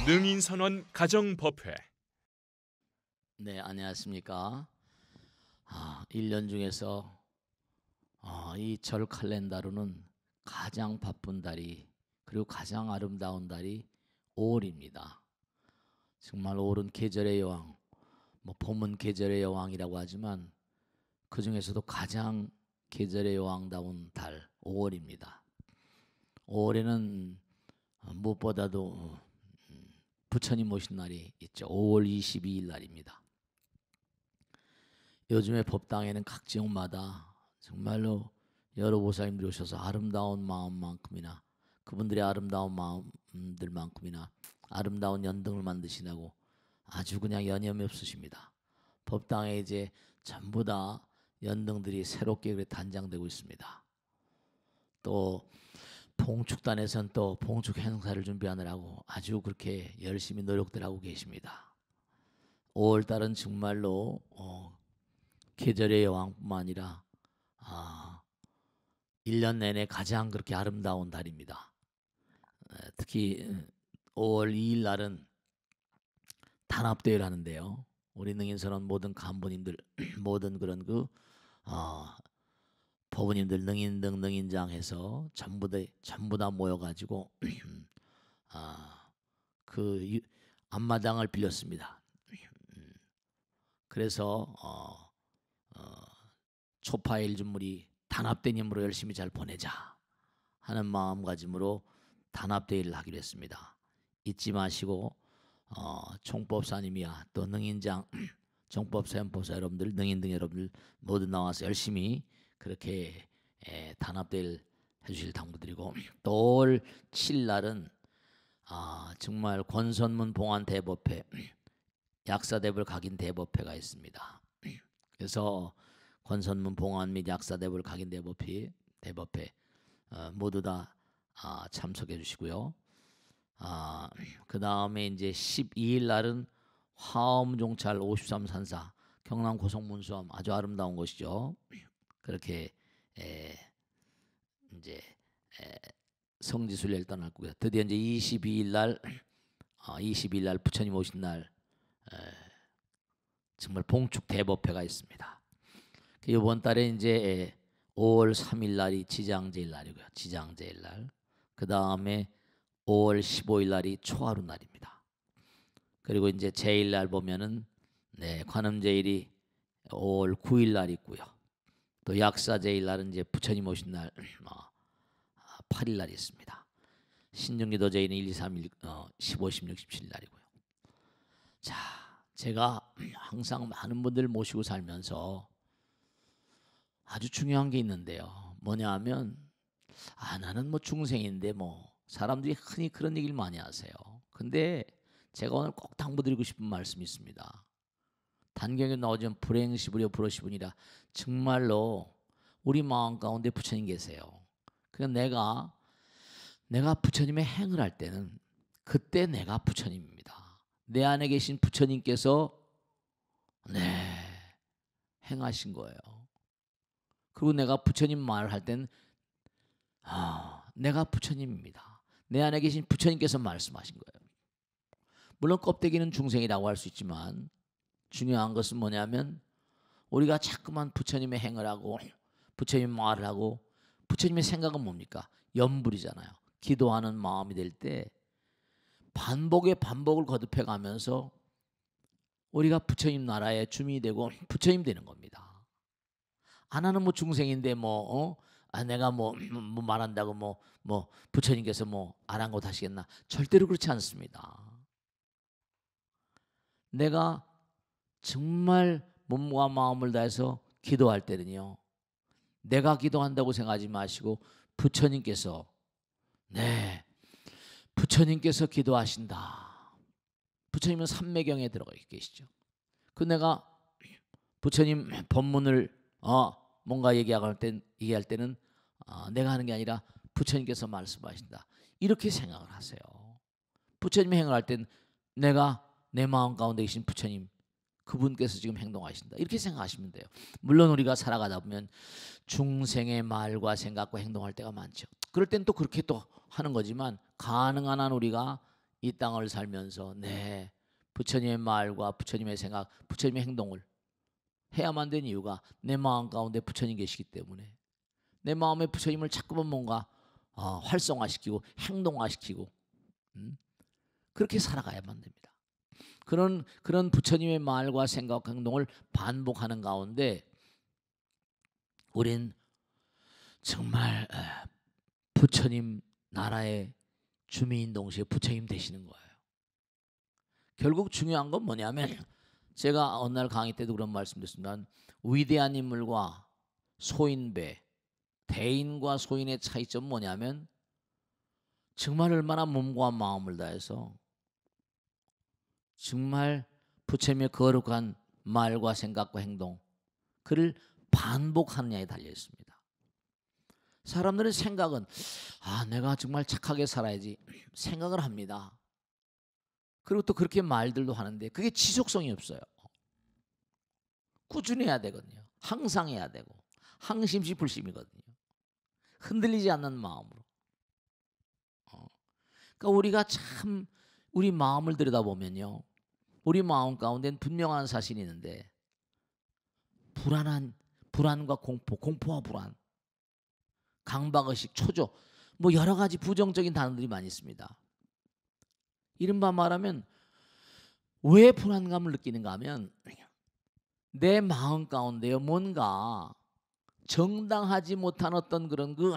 능인선언 가정법회. 네, 안녕하십니까. 1년 중에서 이 절 칼렌더로는 가장 바쁜 달이, 그리고 가장 아름다운 달이 5월입니다. 정말 5월은 계절의 여왕, 봄은 계절의 여왕이라고 하지만 그 중에서도 가장 계절의 여왕다운 달 5월입니다. 5월에는 무엇보다도 부처님 오신 날이 있죠. 5월 22일 날입니다. 요즘에 법당에는 각 지역마다 정말로 여러 보살님들이 오셔서 아름다운 마음만큼이나 그분들의 아름다운 마음들만큼이나 아름다운 연등을 만드시라고 아주 그냥 여념이 없으십니다. 법당에 이제 전부 다 연등들이 새롭게 그래 단장되고 있습니다. 또 봉축단에서는 또 봉축 행사를 준비하느라고 아주 그렇게 열심히 노력들 하고 계십니다. 5월달은 정말로 계절의 여왕뿐만 아니라 1년 내내 가장 그렇게 아름다운 달입니다. 특히 5월 2일 날은 단합대회를 하는데요. 우리 능인선언 모든 간부님들 모든 그런 법우님들 능인등 능인장 해서 전부 다 모여가지고 그 앞마당을 빌렸습니다. 그래서 초파의 일준물이 단합된 힘으로 열심히 잘 보내자 하는 마음가짐으로 단합대회를 하기로 했습니다. 잊지 마시고 총법사님이야 또 능인장 총법사 연법사 여러분들 능인등 여러분들 모두 나와서 열심히 그렇게 단합대회를 해주실 당부드리고, 또 올 7일 날은 정말 권선문 봉안 대법회 약사대불 각인 대법회가 있습니다. 그래서 권선문 봉안 및 약사대불 각인 대법회 모두 다 참석해 주시고요. 그 다음에 이제 12일 날은 화엄종찰 53산사 경남 고성문수암 아주 아름다운 곳이죠. 그렇게 이제 성지순례를 떠날 거고요. 드디어 이제 22일 날 부처님 오신 날 정말 봉축 대법회가 있습니다. 이번 달에 이제 5월 3일 날이 지장제일 날이고요. 지장제일 날. 그 다음에 5월 15일 날이 초하루 날입니다. 그리고 이제 제일 날 보면은 관음제일이 5월 9일 날 있고요. 또 약사제일 날은 이제 부처님 오신 날 8일 날이 있습니다. 신중기도 제일은 1, 2, 3일 15, 16, 17일 날이고요. 자, 제가 항상 많은 분들 모시고 살면서 아주 중요한 게 있는데요. 뭐냐 하면 나는 중생인데 사람들이 흔히 그런 얘기를 많이 하세요. 근데 제가 오늘 꼭 당부드리고 싶은 말씀이 있습니다. 단경에 나오지만 불행시부려 불어시부니라. 정말로 우리 마음 가운데 부처님 계세요. 그러니까 내가 부처님의 행을 할 때는 그때 내가 부처님입니다. 내 안에 계신 부처님께서 행하신 거예요. 그리고 내가 부처님 말을 할 때는 내가 부처님입니다. 내 안에 계신 부처님께서 말씀하신 거예요. 물론 껍데기는 중생이라고 할 수 있지만 중요한 것은 뭐냐면 우리가 자꾸만 부처님의 행을 하고 부처님 말을 하고 부처님의 생각은 뭡니까? 염불이잖아요. 기도하는 마음이 될 때 반복의 반복을 거듭해 가면서 우리가 부처님 나라의 주민이 되고 부처님 되는 겁니다. 하나는 중생인데 내가 말한다고 부처님께서 아랑곳 하시겠나? 절대로 그렇지 않습니다. 내가 정말 몸과 마음을 다해서 기도할 때는요, 내가 기도한다고 생각하지 마시고 부처님께서 기도하신다. 부처님은 삼매경에 들어가 계시죠. 그 내가 부처님 법문을 뭔가 얘기할 때는 내가 하는 게 아니라 부처님께서 말씀하신다. 이렇게 생각을 하세요. 부처님 행을 할 땐 내가 내 마음 가운데 계신 부처님 그분께서 지금 행동하신다. 이렇게 생각하시면 돼요. 물론 우리가 살아가다 보면 중생의 말과 생각과 행동할 때가 많죠. 그럴 땐 또 그렇게 또 하는 거지만 가능한 한 우리가 이 땅을 살면서 부처님의 말과 부처님의 생각, 부처님의 행동을 해야만 되는 이유가 내 마음 가운데 부처님 계시기 때문에 내 마음에 부처님을 자꾸만 뭔가 활성화시키고 행동화시키고 그렇게 살아가야만 됩니다. 그런 부처님의 말과 생각, 행동을 반복하는 가운데 우린 정말 부처님 나라의 주민 동시에 부처님 되시는 거예요. 결국 중요한 건 뭐냐면 제가 어느 날 강의 때도 그런 말씀드렸습니다. 위대한 인물과 소인배, 대인과 소인의 차이점은 뭐냐면 정말 얼마나 몸과 마음을 다해서 정말 부처님의 거룩한 말과 생각과 행동 그를 반복하느냐에 달려 있습니다. 사람들의 생각은 내가 정말 착하게 살아야지 생각을 합니다. 그리고 또 그렇게 말들도 하는데 그게 지속성이 없어요. 꾸준히 해야 되거든요. 항상 해야 되고 항심시 불심이거든요. 흔들리지 않는 마음으로. 그러니까 우리가 참 우리 마음을 들여다보면요. 우리 마음 가운데는 분명한 사실이 있는데 불안과 공포와 불안, 강박의식, 초조 뭐 여러 가지 부정적인 단어들이 많이 있습니다. 이른바 말하면 왜 불안감을 느끼는가 하면 내 마음 가운데요 뭔가 정당하지 못한 어떤 그런 그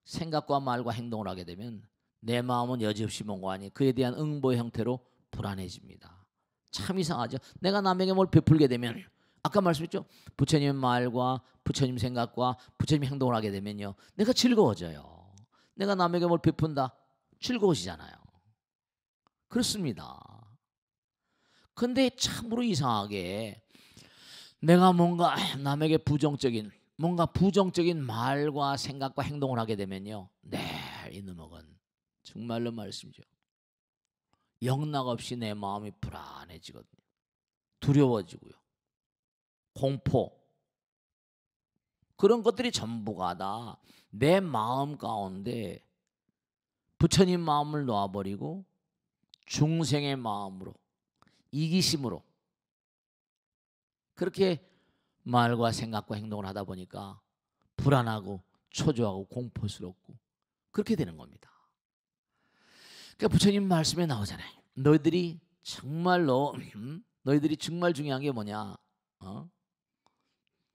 생각과 말과 행동을 하게 되면 내 마음은 여지없이 뭔가하니 그에 대한 응보의 형태로 불안해집니다. 참 이상하죠. 내가 남에게 뭘 베풀게 되면 아까 말씀했죠. 부처님의 말과 부처님 생각과 부처님 행동을 하게 되면요 내가 즐거워져요. 내가 남에게 뭘 베푼다 즐거워지잖아요. 그렇습니다. 근데 참으로 이상하게 내가 뭔가 남에게 부정적인 말과 생각과 행동을 하게 되면요 이놈은 정말로 말씀이죠. 영락없이 내 마음이 불안해지거든요. 두려워지고요. 공포 그런 것들이 전부가 다 내 마음 가운데 부처님 마음을 놓아버리고 중생의 마음으로 이기심으로 그렇게 말과 생각과 행동을 하다 보니까 불안하고 초조하고 공포스럽고 그렇게 되는 겁니다. 그러니까 부처님 말씀에 나오잖아요. 너희들이 정말 중요한 게 뭐냐?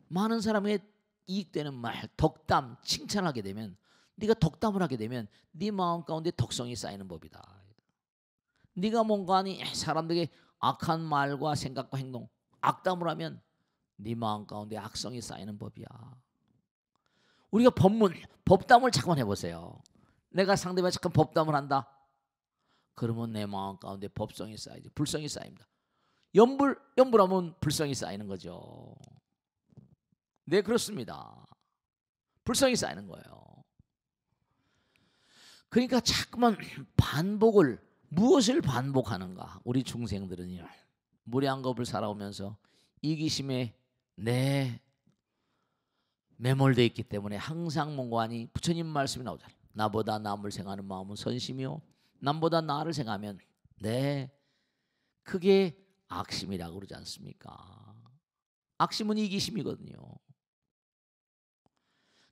많은 사람에게 이익되는 말, 덕담, 칭찬하게 되면 네가 덕담을 하게 되면 네 마음 가운데 덕성이 쌓이는 법이다. 네가 뭔가 아니 사람들에게 악한 말과 생각과 행동, 악담을 하면 네 마음 가운데 악성이 쌓이는 법이야. 우리가 법담을 잠깐 해보세요. 내가 상대방에 잠깐 법담을 한다. 그러면 내 마음 가운데 법성이 쌓이지, 불성이 쌓입니다. 염불하면 불성이 쌓이는 거죠. 네, 그렇습니다. 불성이 쌓이는 거예요. 그러니까 자꾸만 무엇을 반복하는가? 우리 중생들은요. 무량겁을 살아오면서 이기심에 매몰되어 있기 때문에 항상 뭔가하니 부처님 말씀이 나오잖아요. 나보다 남을 생각하는 마음은 선심이요 남보다 나를 생각하면 그게 악심이라고 그러지 않습니까? 악심은 이기심이거든요.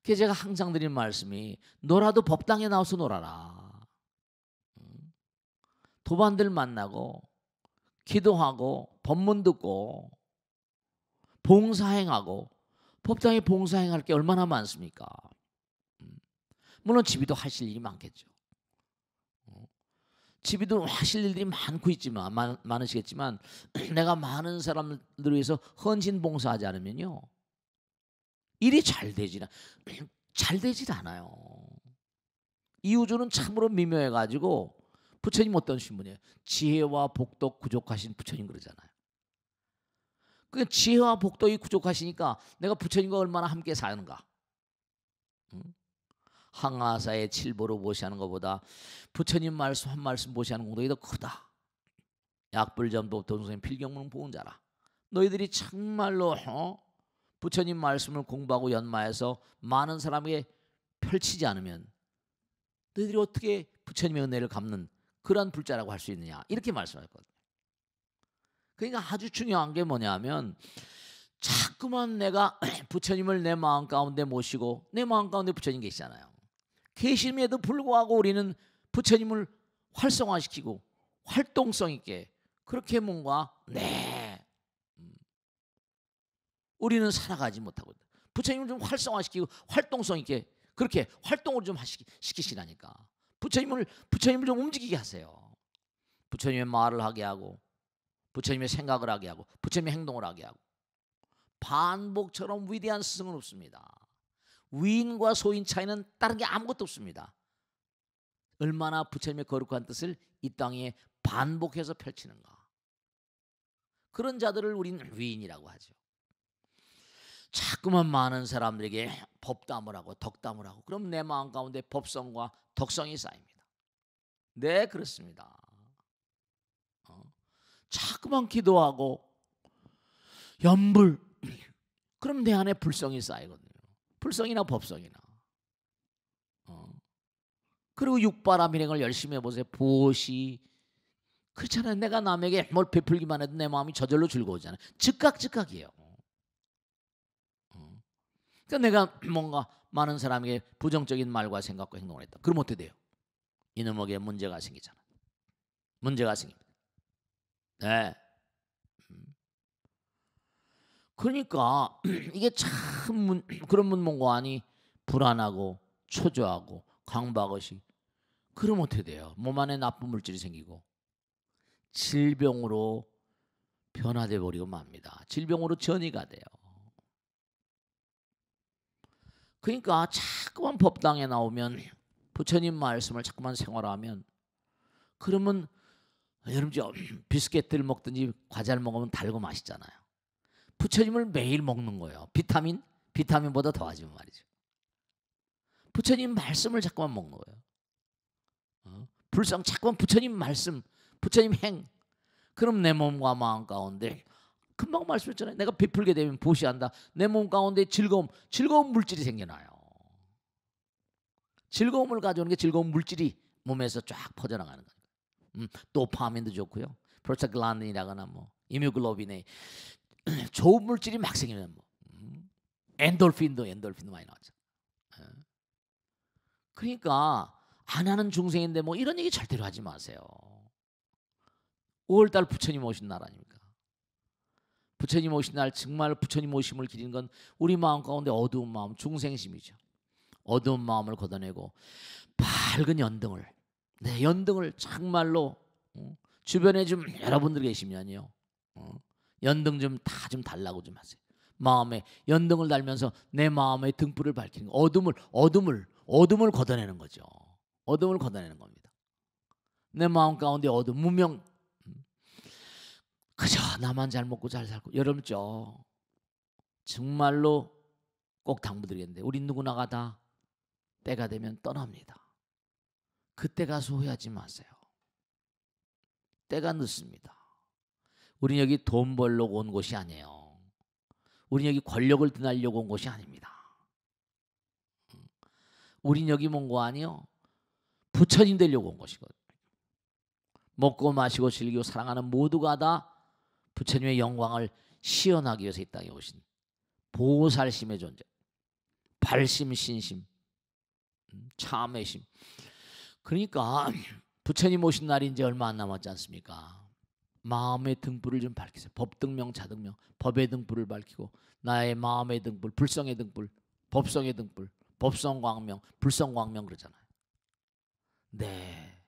그래서 제가 항상 드리는 말씀이 너라도 법당에 나와서 놀아라. 도반들 만나고 기도하고 법문 듣고 봉사행하고 법당에 봉사행할 게 얼마나 많습니까? 물론 집에도 하실 일이 많겠죠. 집에도 하실 일들이 많으시겠지만 내가 많은 사람들을 위해서 헌신 봉사하지 않으면요 일이 잘 되질 않아요. 이 우주는 참으로 미묘해가지고 부처님 어떤 신분이에요? 지혜와 복덕 부족하신 부처님 그러잖아요. 그 지혜와 복덕이 부족하시니까 내가 부처님과 얼마나 함께 사는가? 항아사의 칠보로 모시하는 것보다 부처님 말씀 한 말씀 모시하는 공덕이 더 크다. 약불점도 동생 필경문 보은자라. 너희들이 정말로 부처님 말씀을 공부하고 연마해서 많은 사람에게 펼치지 않으면 너희들이 어떻게 부처님의 은혜를 갚는 그러한 불자라고 할 수 있느냐 이렇게 말씀하셨거든요. 그러니까 아주 중요한 게 뭐냐면 자꾸만 내가 부처님을 내 마음 가운데 모시고 내 마음 가운데 부처님 계시잖아요. 계심에도 불구하고 우리는 부처님을 활성화시키고 활동성 있게 그렇게 뭔가 우리는 살아가지 못하고 부처님을 좀 활성화시키고 활동성 있게 그렇게 활동을 좀 시키시라니까. 부처님을 좀 움직이게 하세요. 부처님의 말을 하게 하고 부처님의 생각을 하게 하고 부처님의 행동을 하게 하고. 반복처럼 위대한 스승은 없습니다. 위인과 소인 차이는 다른 게 아무것도 없습니다. 얼마나 부처님의 거룩한 뜻을 이 땅에 반복해서 펼치는가. 그런 자들을 우리는 위인이라고 하죠. 자꾸만 많은 사람들에게 법담을 하고 덕담을 하고 그럼 내 마음 가운데 법성과 덕성이 쌓입니다. 네, 그렇습니다. 자꾸만 기도하고 염불 그럼 내 안에 불성이 쌓이거든요. 불성이나 법성이나. 그리고 육바람 일행을 열심히 해보세요. 보시 그렇잖아요. 내가 남에게 뭘 베풀기만 해도 내 마음이 저절로 즐거워지잖아요. 즉각이에요. 그러니까 내가 뭔가 많은 사람에게 부정적인 말과 생각과 행동을 했다. 그럼 어떻게 돼요? 이놈에게 문제가 생기잖아요. 문제가 생깁니다. 네. 그러니까 이게 참 그런 문몽고하니 불안하고 초조하고 강박의식. 그럼 어떻게 돼요? 몸 안에 나쁜 물질이 생기고 질병으로 변화돼 버리고 맙니다. 질병으로 전이가 돼요. 그러니까 자꾸만 법당에 나오면 부처님 말씀을 자꾸만 생활하면 그러면 여러분 비스켓들 먹든지 과자를 먹으면 달고 맛있잖아요. 부처님을 매일 먹는 거예요. 비타민보다 더하지만 말이죠. 부처님 말씀을 자꾸만 먹는 거예요. 불성 자꾸만 부처님 말씀, 부처님 행. 그럼 내 몸과 마음 가운데 금방 말씀했잖아요. 내가 베풀게 되면 보시한다. 내 몸 가운데 즐거움 물질이 생겨나요. 즐거움을 가져오는 게 즐거운 물질이 몸에서 쫙 퍼져나가는 거예요. 도파민도 좋고요. 프로스타글란딘이라거나 뭐 이뮤글로빈에 좋은 물질이 막 생기면 뭐 엔돌핀도 많이 나왔죠. 그러니까 안 하는 중생인데 뭐 이런 얘기 절대로 하지 마세요. 5월달 부처님 오신 날 아닙니까? 부처님 오신 날 정말 부처님 오심을 기리는 건 우리 마음 가운데 어두운 마음, 중생심이죠. 어두운 마음을 걷어내고 밝은 연등을, 연등을 정말로 주변에 좀 여러분들 계시면요, 연등 좀 다 좀 달라고 좀 하세요. 마음에 연등을 달면서 내 마음의 등불을 밝히는 거. 어둠을 걷어내는 거죠. 어둠을 걷어내는 겁니다. 내 마음 가운데 어둠, 무명, 그저 나만 잘 먹고 잘 살고. 여러분 정말로 꼭 당부드리겠는데 우리 누구나가 다 때가 되면 떠납니다. 그때 가서 후회하지 마세요. 때가 늦습니다. 우린 여기 돈 벌러 온 곳이 아니에요. 우린 여기 권력을 드나려고 온 곳이 아닙니다. 우린 여기 뭔가 아니요, 부처님 되려고 온 것이거든요. 먹고 마시고 즐기고 사랑하는 모두가 다 부처님의 영광을 시연하기 위해서 이 땅에 오신 보살심의 존재, 발심, 신심, 참회심. 그러니까 부처님 오신 날이 이제 얼마 안 남았지 않습니까? 마음의 등불을 좀 밝히세요. 법등명, 자등명, 법의 등불을 밝히고 나의 마음의 등불, 불성의 등불, 법성의 등불, 법성광명, 불성광명 그러잖아요. 네.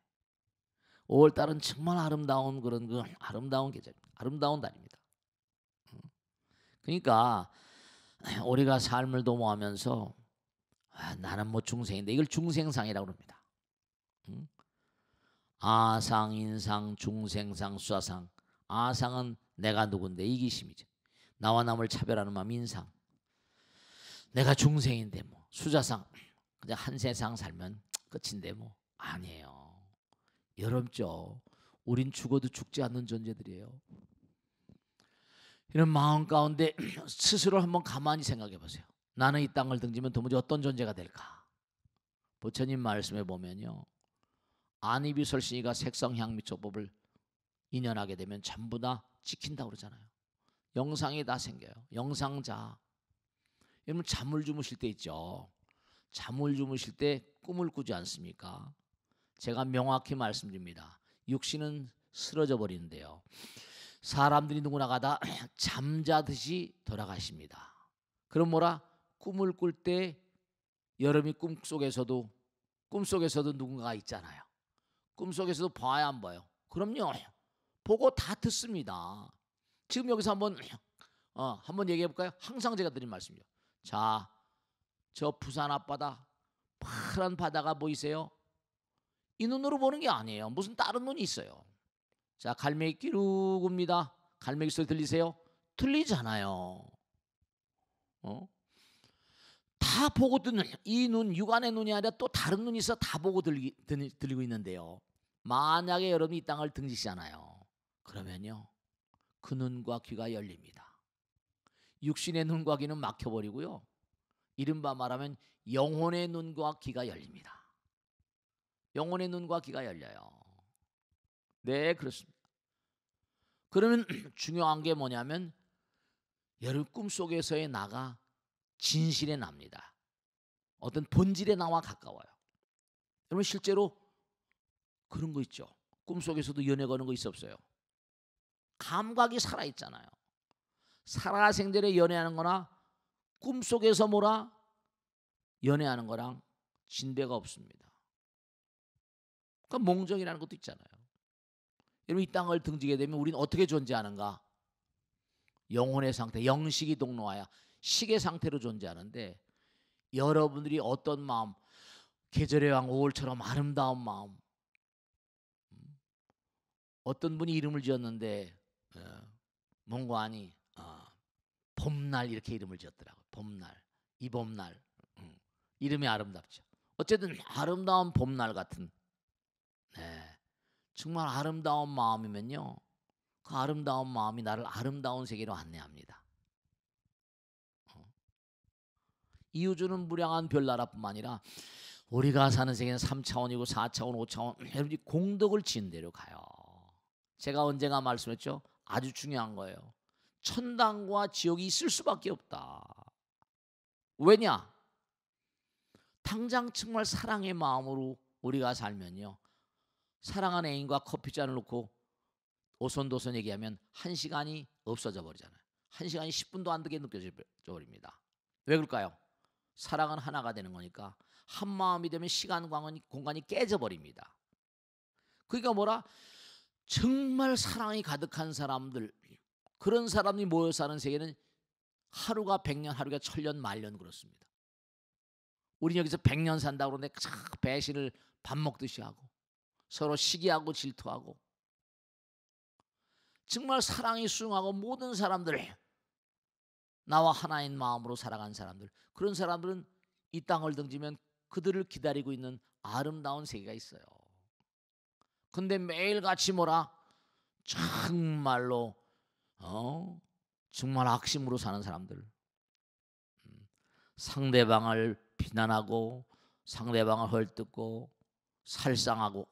5월달은 정말 아름다운 그런 아름다운 계절입니다. 아름다운 달입니다. 그러니까 우리가 삶을 도모하면서 나는 뭐 중생인데 이걸 중생상이라고 합니다. 아상, 인상, 중생상, 수아상. 아상은 내가 누군데 이기심이죠. 나와 남을 차별하는 마음 인상. 내가 중생인데 뭐 수자상. 그냥 한 세상 살면 끝인데 뭐 아니에요. 여러분 우린 죽어도 죽지 않는 존재들이에요. 이런 마음 가운데 스스로 한번 가만히 생각해 보세요. 나는 이 땅을 등지면 도무지 어떤 존재가 될까? 부처님 말씀에 보면요, 안이비설신이가 색성향미초법을 인연하게 되면 전부 다 찍힌다고 그러잖아요. 영상이 다 생겨요. 영상자. 여러분 잠을 주무실 때 있죠. 잠을 주무실 때 꿈을 꾸지 않습니까? 제가 명확히 말씀드립니다. 육신은 쓰러져 버리는데요. 사람들이 누구나 가다 잠자듯이 돌아가십니다. 그럼 뭐라? 꿈을 꿀 때 여러분이 꿈속에서도 누군가가 있잖아요. 꿈속에서도 봐야 안 봐요? 그럼요. 보고 다 듣습니다. 지금 여기서 한번 얘기해 볼까요? 항상 제가 드린 말씀이죠. 자, 저 부산 앞바다 파란 바다가 보이세요? 이 눈으로 보는 게 아니에요. 무슨 다른 눈이 있어요. 자, 갈매기 끼룩입니다. 갈매기 소리 들리세요? 들리잖아요. 다 보고 듣는 이 눈, 육안의 눈이 아니라 또 다른 눈이 있어 다 보고 들리고 있는데요. 만약에 여러분이 이 땅을 등지시잖아요. 그러면요, 그 눈과 귀가 열립니다. 육신의 눈과 귀는 막혀버리고요. 이른바 말하면 영혼의 눈과 귀가 열립니다. 영혼의 눈과 귀가 열려요. 네, 그렇습니다. 그러면 중요한 게 뭐냐면 여러분 꿈속에서의 나가 진실에 납니다. 어떤 본질의 나와 가까워요. 여러분 실제로 그런 거 있죠. 꿈속에서도 연애 거는 거 있어 없어요? 감각이 살아있잖아요. 살아생전에 연애하는 거나 꿈속에서 연애하는 거랑 진배가 없습니다. 그러니까 몽정이라는 것도 있잖아요. 여러분 이 땅을 등지게 되면 우리는 어떻게 존재하는가? 영혼의 상태, 영식이 동로하여 식의 상태로 존재하는데 여러분들이 어떤 마음, 계절의 왕 5월처럼 아름다운 마음, 어떤 분이 이름을 지었는데 뭔가 아니 봄날 이렇게 이름을 지었더라고요. 봄날, 이 봄날 이름이 아름답죠. 어쨌든 아름다운 봄날 같은 정말 아름다운 마음이면요, 그 아름다운 마음이 나를 아름다운 세계로 안내합니다. 이 우주는 무량한 별나라뿐만 아니라 우리가 사는 세계는 3차원이고 4차원, 5차원 여러분이 공덕을 지은 대로 가요. 제가 언젠가 말씀했죠. 아주 중요한 거예요. 천당과 지옥이 있을 수밖에 없다. 왜냐? 당장 정말 사랑의 마음으로 우리가 살면요, 사랑하는 애인과 커피잔을 놓고 오손도손 얘기하면 1시간이 없어져 버리잖아요. 1시간이 10분도 안 되게 느껴져 버립니다. 왜 그럴까요? 사랑은 하나가 되는 거니까 한 마음이 되면 시간 공간이 깨져 버립니다. 그러니까 뭐라? 정말 사랑이 가득한 사람들, 그런 사람이 모여 사는 세계는 하루가 100년, 하루가 1000년, 만년 그렇습니다. 우리 여기서 100년 산다고 그러는데 배신을 밥 먹듯이 하고 서로 시기하고 질투하고 정말 사랑이 수용하고 모든 사람들 나와 하나인 마음으로 살아간 사람들, 그런 사람들은 이 땅을 등지면 그들을 기다리고 있는 아름다운 세계가 있어요. 근데 매일같이 정말로 정말 악심으로 사는 사람들, 상대방을 비난하고 상대방을 헐뜯고 살상하고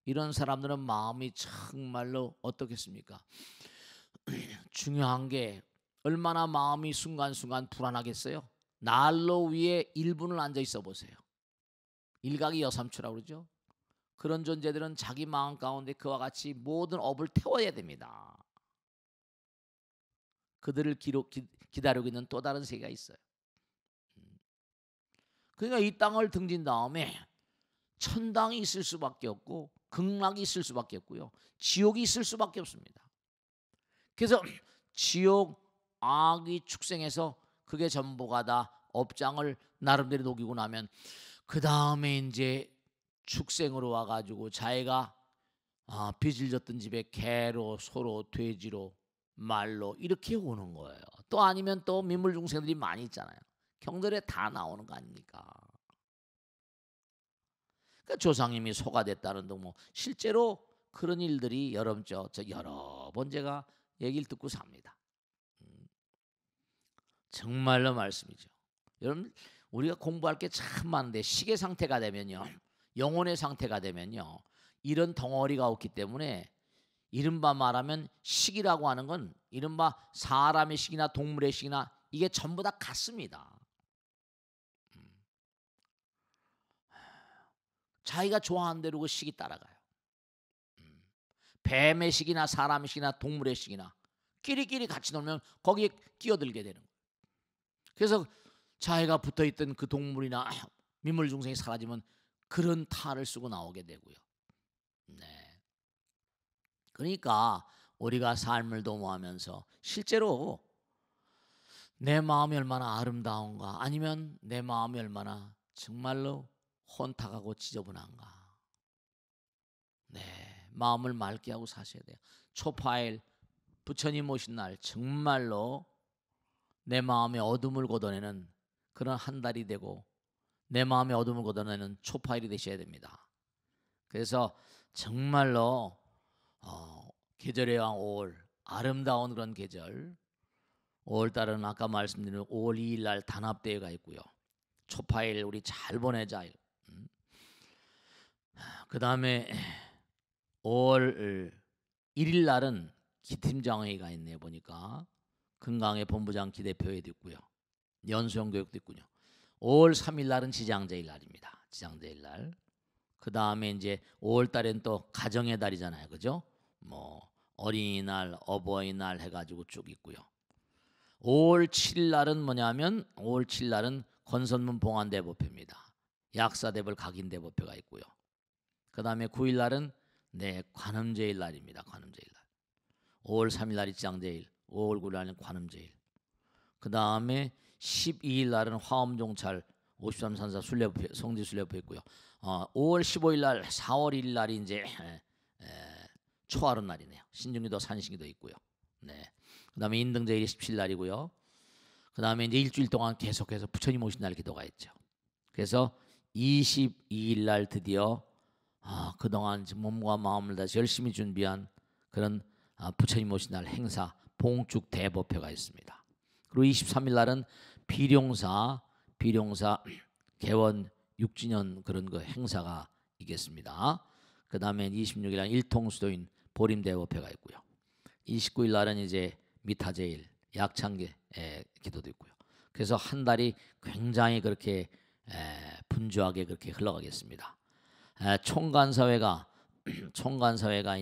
이런 사람들은 마음이 정말로 어떻겠습니까? 중요한 게 얼마나 마음이 순간순간 불안하겠어요? 난로 위에 1분을 앉아 있어 보세요. 일각이 여삼추라고 그러죠. 그런 존재들은 자기 마음 가운데 그와 같이 모든 업을 태워야 됩니다. 그들을 기다리고 있는 또 다른 세계가 있어요. 그러니까 이 땅을 등진 다음에 천당이 있을 수밖에 없고 극락이 있을 수밖에 없고요, 지옥이 있을 수밖에 없습니다. 그래서 지옥, 악이 축생해서 그게 전부가 다 업장을 나름대로 녹이고 나면 그 다음에 이제 축생으로 와가지고 자기가 빚을 졌던 집에 개로, 소로, 돼지로, 말로 이렇게 오는 거예요. 또 아니면 또 민물중생들이 많이 있잖아요. 경전에 다 나오는 거 아닙니까? 그러니까 조상님이 소가 됐다는 등 실제로 그런 일들이 여러 번 제가 얘기를 듣고 삽니다. 정말로 말씀이죠. 여러분 우리가 공부할 게 참 많은데 시계 상태가 되면요, 영혼의 상태가 되면요, 이런 덩어리가 없기 때문에 이른바 말하면 식이라고 하는 건 이른바 사람의 식이나 동물의 식이나 이게 전부 다 같습니다. 자기가 좋아하는 대로 그 식이 따라가요. 뱀의 식이나 사람의 식이나 동물의 식이나 끼리끼리 같이 놀면 거기에 끼어들게 되는 거예요. 그래서 자기가 붙어있던 그 동물이나 민물 중생이 사라지면 그런 탈을 쓰고 나오게 되고요. 네. 그러니까 우리가 삶을 도모하면서 실제로 내 마음이 얼마나 아름다운가, 아니면 내 마음이 얼마나 정말로 혼탁하고 지저분한가. 네, 마음을 맑게 하고 사셔야 돼요. 초파일 부처님 오신 날 정말로 내 마음의 어둠을 걷어내는 그런 한 달이 되고 내 마음의 어둠을 걷어내는 초파일이 되셔야 됩니다. 그래서 정말로 계절의 왕 5월, 아름다운 그런 계절, 5월달은 아까 말씀드린 5월 2일 날 단합대회가 있고요. 초파일 우리 잘 보내자. 그 다음에 5월 1일 날은 기팀장회의가 있네요. 보니까 금강의 본부장 기대표회도 있고요. 연수형 교육도 있군요. 5월 3일 날은 지장제일 날입니다. 지장제일 날. 그 다음에 이제 5월 달엔 또 가정의 달이잖아요. 그죠? 뭐 어린이날, 어버이날 해가지고 쭉 있고요. 5월 7일 날은 뭐냐면 5월 7일 날은 권선문 봉안대법회입니다. 약사대벌 각인대법회가 있고요. 그 다음에 9일 날은 관음제일 날입니다. 관음제일 날. 5월 3일 날이 지장제일, 5월 9일 날은 관음제일. 그 다음에 12일 날은 화엄종찰 53산사 순례법회, 성지 순례법회 있고요. 5월 15일 날, 4월 1일 날이 이제 초하루 날이네요. 신중기도 산신기도 있고요. 네. 그 다음에 인등제일이 17일 날이고요. 그 다음에 이제 일주일 동안 계속해서 부처님 오신 날 기도가 있죠. 그래서 22일 날 드디어 그동안 몸과 마음을 다시 열심히 준비한 그런 부처님 오신 날 행사 봉축 대법회가 있습니다. 그리고 23일 날은 비룡사 개원 6주년 그런 그 행사가 있겠습니다. 그 다음에 26일 날 일통수도인 보림 대법회가 있고요. 29일 날은 이제 미타제일 약창계 기도도 있고요. 그래서 한 달이 굉장히 그렇게 분주하게 그렇게 흘러가겠습니다. 총간사회가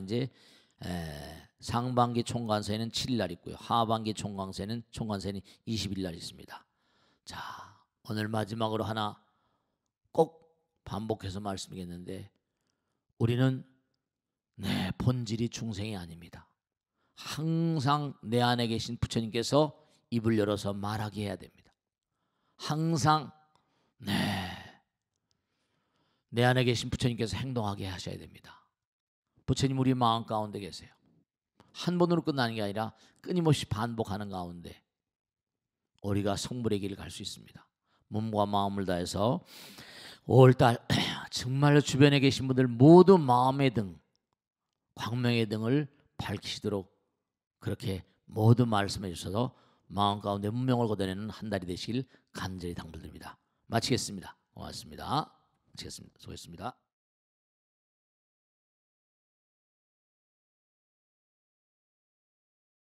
이제 상반기 총간사회는 7일 날 있고요. 하반기 총간사회는 20일 날 있습니다. 자, 오늘 마지막으로 하나 꼭 반복해서 말씀드리겠는데, 우리는 내 본질이 중생이 아닙니다. 항상 내 안에 계신 부처님께서 입을 열어서 말하게 해야 됩니다. 항상 내 안에 계신 부처님께서 행동하게 하셔야 됩니다. 부처님 우리 마음 가운데 계세요. 한 번으로 끝나는 게 아니라 끊임없이 반복하는 가운데 우리가 성불의 길을 갈 수 있습니다. 몸과 마음을 다해서 5월달 정말로 주변에 계신 분들 모두 마음의 등, 광명의 등을 밝히시도록 그렇게 모두 말씀해 주셔서 마음 가운데 문명을 걷어내는 한 달이 되시길 간절히 당부드립니다. 마치겠습니다. 고맙습니다. 마치겠습니다. 수고했습니다.